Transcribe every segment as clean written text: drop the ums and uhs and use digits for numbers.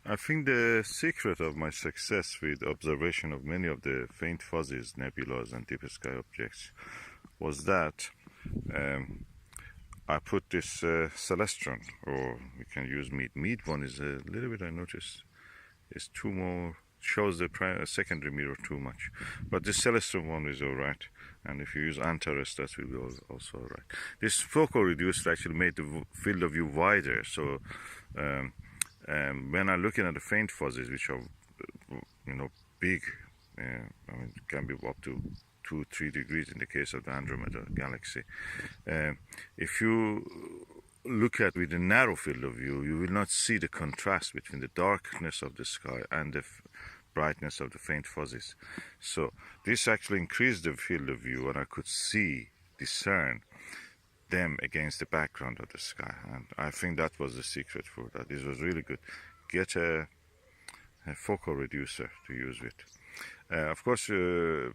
I think the secret of my success with observation of many of the faint fuzzies, nebulas, and deep sky objects was that I put this Celestron, or we can use Meade. Meade one is a little bit, I noticed, is too more, shows the secondary mirror too much. But this Celestron one is alright, and if you use Antares, that will be also alright. This focal reducer actually made the field of view wider, so when I'm looking at the faint fuzzies, which are, big, I mean, can be up to 2-3 degrees in the case of the Andromeda galaxy. If you look at with a narrow field of view, you will not see the contrast between the darkness of the sky and the brightness of the faint fuzzies. So this actually increased the field of view, and I could discern them against the background of the sky, and I think that was the secret for that. This was really good. Get a focal reducer to use with. Of course, you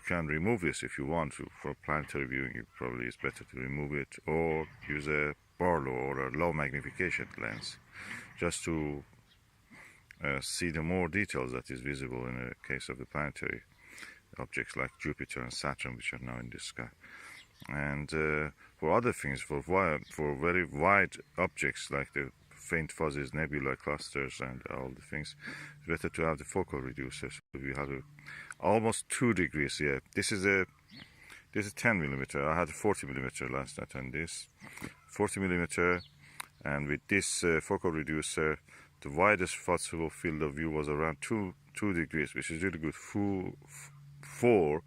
can remove this if you want to. For planetary viewing, it probably is better to remove it, or use a Barlow or a low magnification lens, just to see the more details that is visible in the case of the planetary objects like Jupiter and Saturn, which are now in the sky. And for other things, for very wide objects like the faint fuzzies, nebula clusters, and all the things, it's better to have the focal reducer. So we have almost 2 degrees here. This is 10 millimeter. I had a 40 millimeter last night, and this 40 millimeter, and with this focal reducer, the widest possible field of view was around 2 degrees, which is really good for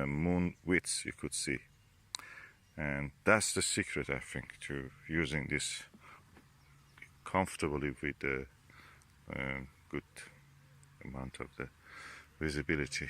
moon widths you could see. And that's the secret, I think, to using this comfortably with a good amount of the visibility.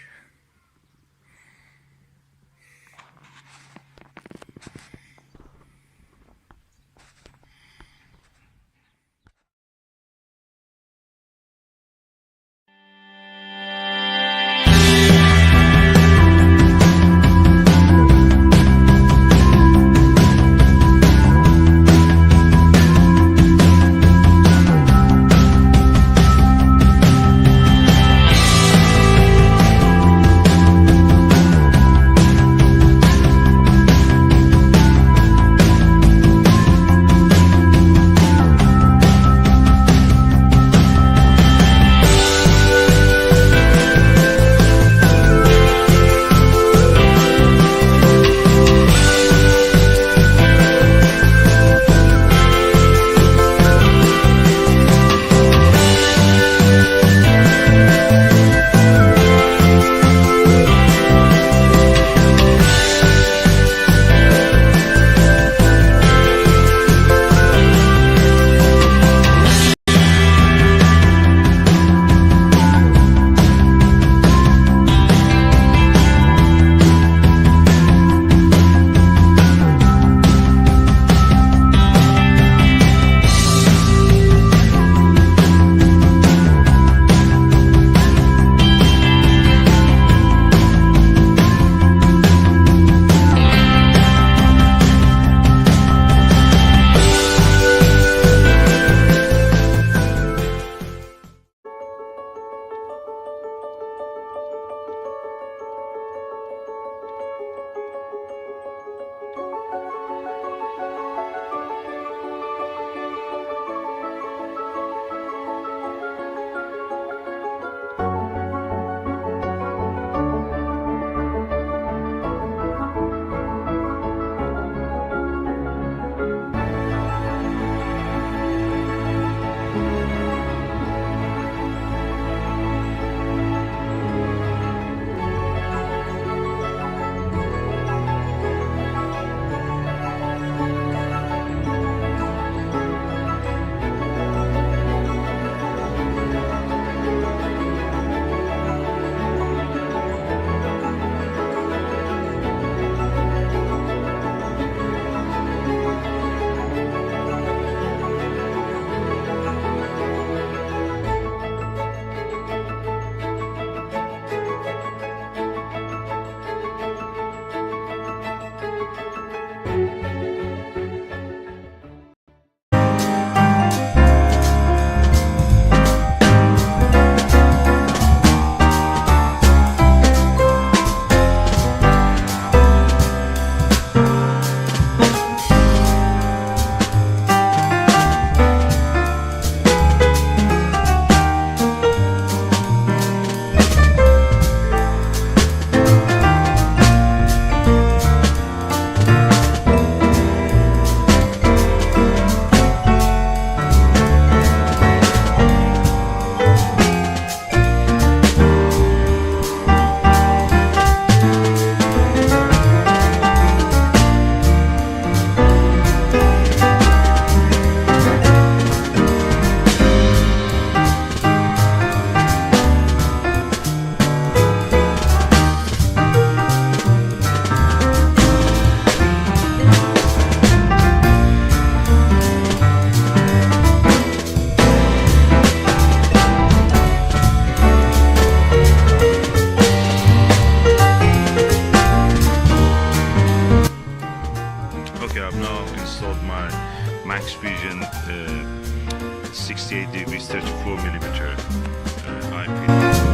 is 34 millimeter eyepiece.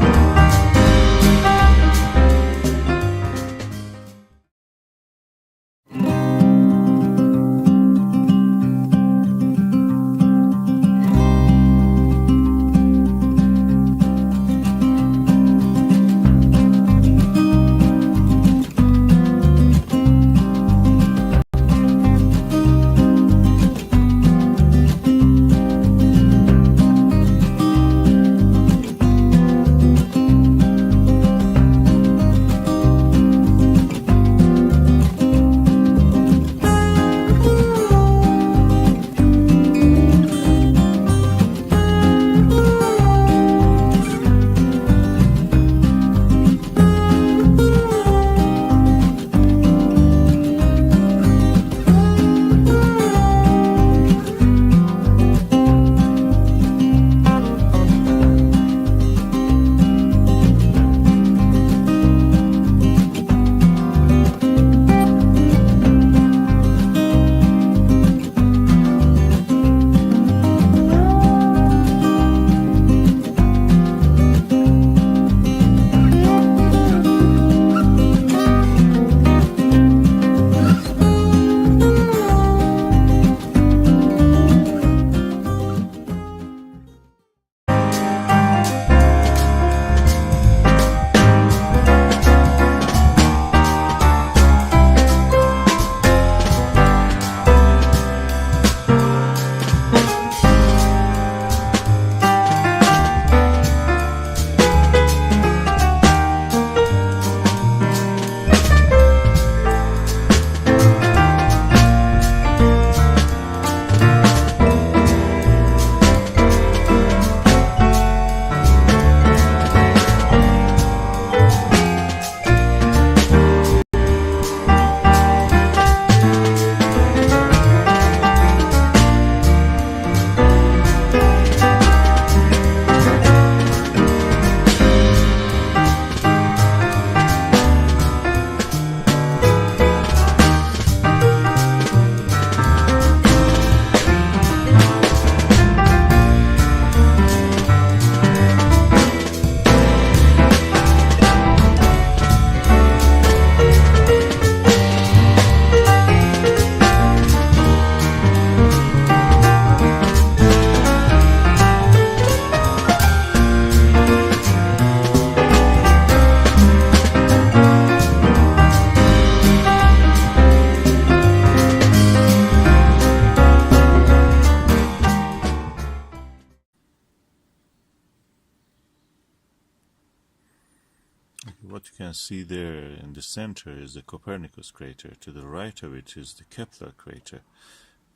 What you can see there in the center is the Copernicus crater. To the right of it is the Kepler crater.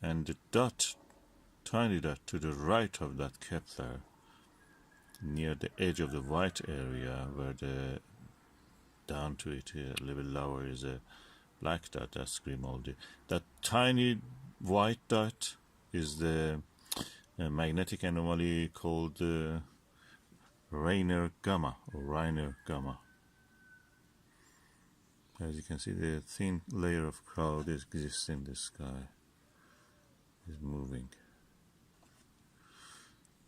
And the dot, tiny dot to the right of that Kepler, near the edge of the white area, where the down to it a little bit lower is a black dot, that's Grimaldi. That tiny white dot is the magnetic anomaly called Rainer gamma, or Reiner gamma. As you can see, the thin layer of cloud exists in the sky, is moving.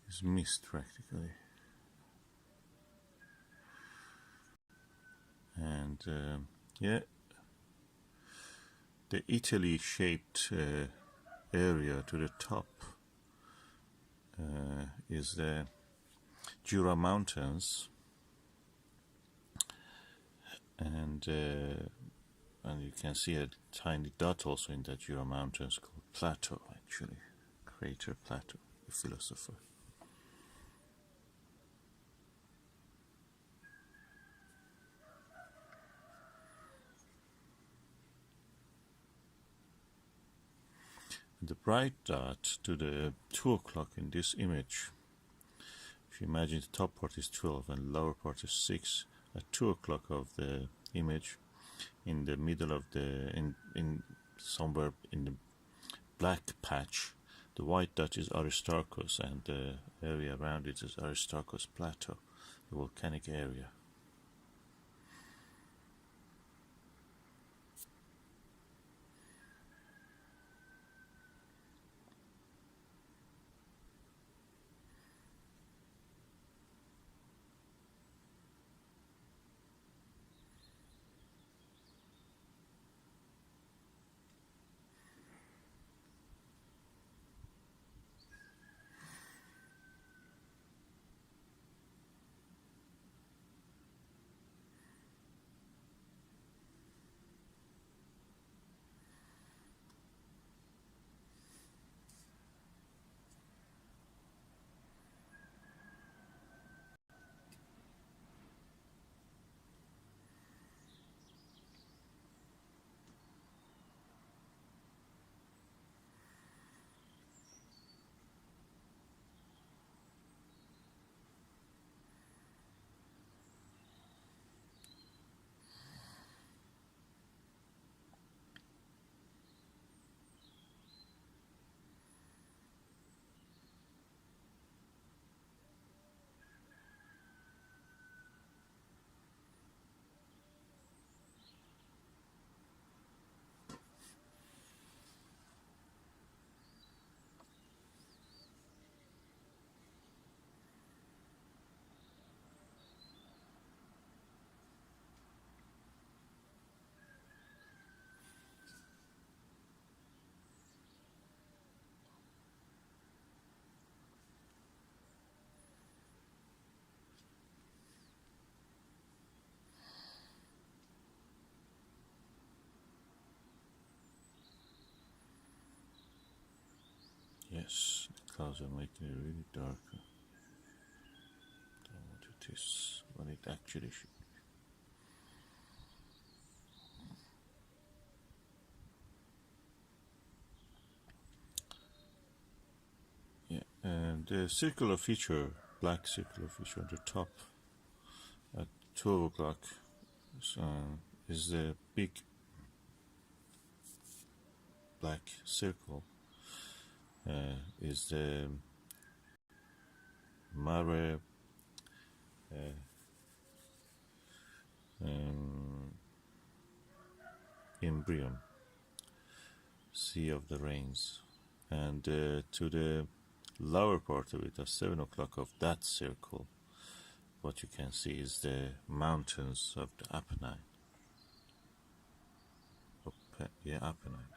It's mist practically. And yeah, the Italy-shaped area to the top is the Jura Mountains, and you can see a tiny dot also in that Jura Mountains called Plato, actually, crater Plato, the philosopher. The bright dot to the 2 o'clock in this image, if you imagine the top part is 12 and lower part is 6, at 2 o'clock of the image, in the middle of the, in somewhere in the black patch, the white dot is Aristarchus, and the area around it is Aristarchus Plateau, the volcanic area. because I'm making it really dark. Than what it is, what it actually should. Yeah, and the circular feature, black circular feature at the top at 12 o'clock is the big black circle, is the mare Imbrium, Sea of the Rains, and to the lower part of it, at 7 o'clock of that circle, what you can see is the mountains of the Apennine. Apennine.